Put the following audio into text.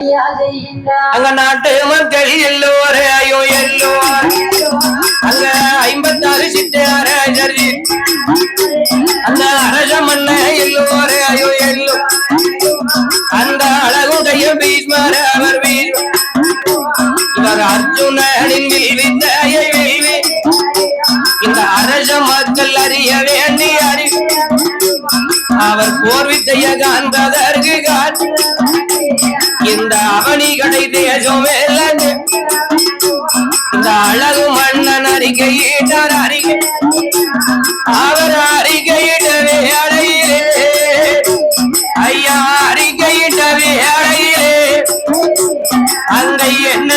அங்க நாட்டு மக்கள் எல்லோரையோ அங்க 56 சித்தாராஜர் அந்த அரச மன்ன எல்லோரையோ அந்த அழகுடைய பீஷ்மர் அவர் இவர் அர்ஜுனனின் வில்வித்தையை இந்த அரச மக்கள் அறிய வேண்டி அவர் போர்வித்தைய காண்பதற்கு இந்த அவனிகளை தேசம் இந்த அழகு மன்னன் அறிக்கையிட்டார் அவர் அறிக்கையிட்டவே அடையிலே ஐயா அறிக்கையிட்டவே அடையிலே அந்த என்ன